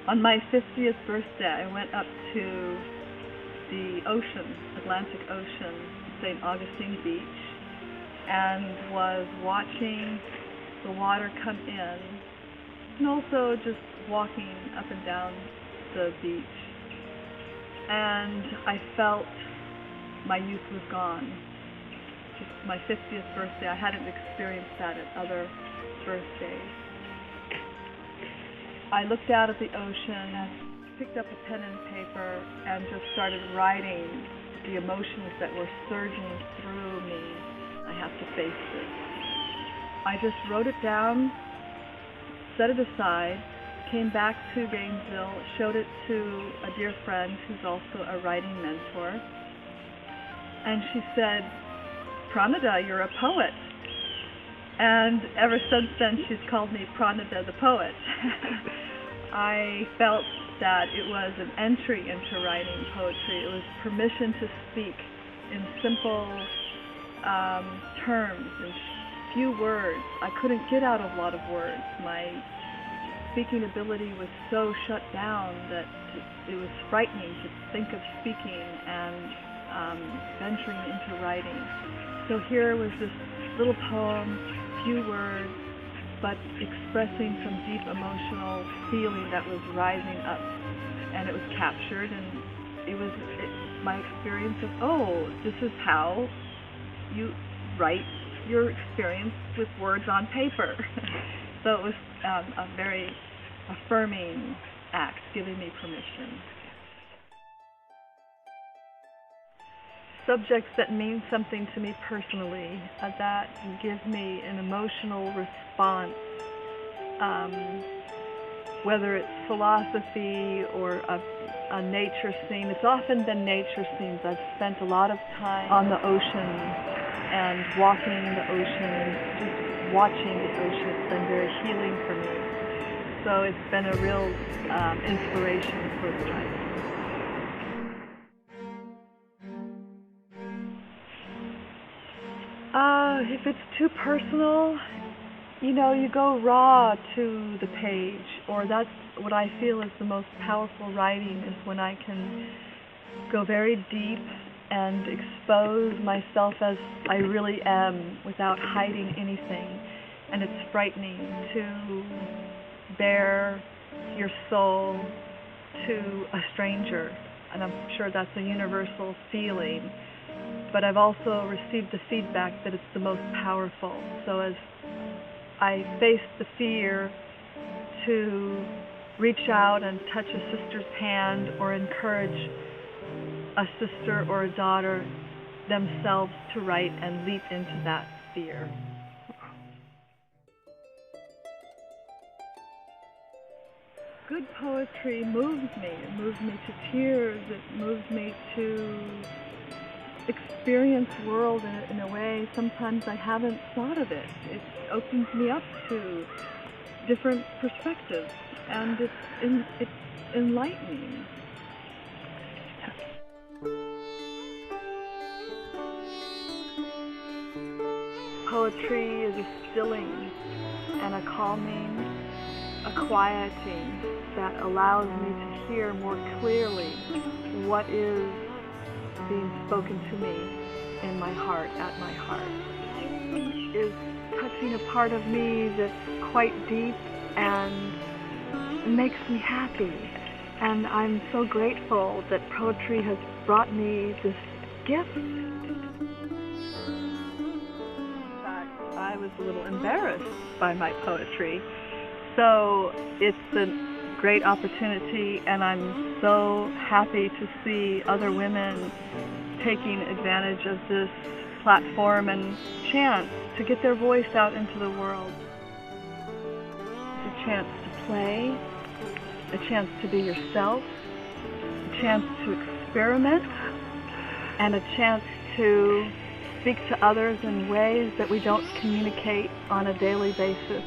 On my 50th birthday, I went up to the ocean, Atlantic Ocean, St. Augustine Beach, and was watching the water come in, and also just walking up and down the beach. And I felt my youth was gone. Just my 50th birthday, I hadn't experienced that at other birthdays. I looked out at the ocean, picked up a pen and paper, and just started writing the emotions that were surging through me. I have to face this. I just wrote it down, set it aside, came back to Gainesville, showed it to a dear friend who's also a writing mentor, and she said, "Pranada, you're a poet." And ever since then, she's called me Pranada the Poet. I felt that it was an entry into writing poetry. It was permission to speak in simple terms, in few words. I couldn't get out a lot of words. My speaking ability was so shut down that it was frightening to think of speaking and venturing into writing. So here was this little poem, few words, but expressing some deep emotional feeling that was rising up, and it was captured, and it was my experience of, oh, this is how you write your experience with words on paper. So it was a very affirming act, giving me permission. Subjects that mean something to me personally, that give me an emotional response, whether it's philosophy or a nature scene. It's often been nature scenes. I've spent a lot of time on the ocean and walking the ocean, just watching the ocean. It's been very healing for me. So it's been a real inspiration for the writing. If it's too personal, you know, you go raw to the page, or that's what I feel is the most powerful writing, is when I can go very deep and expose myself as I really am without hiding anything. And it's frightening to bare your soul to a stranger, and I'm sure that's a universal feeling. But I've also received the feedback that it's the most powerful. So as I face the fear to reach out and touch a sister's hand or encourage a sister or a daughter themselves to write and leap into that fear. Good poetry moves me. It moves me to tears. It moves me to experience world in a way sometimes I haven't thought of it. It opens me up to different perspectives, and it's enlightening. Poetry is a stilling and a calming, a quieting that allows me to hear more clearly what is being spoken to me in my heart, at my heart. Is touching a part of me that's quite deep and makes me happy. And I'm so grateful that poetry has brought me this gift. In fact, I was a little embarrassed by my poetry. So it's a great opportunity, and I'm so happy to see other women taking advantage of this platform and chance to get their voice out into the world. It's a chance to play, a chance to be yourself, a chance to experiment, and a chance to speak to others in ways that we don't communicate on a daily basis.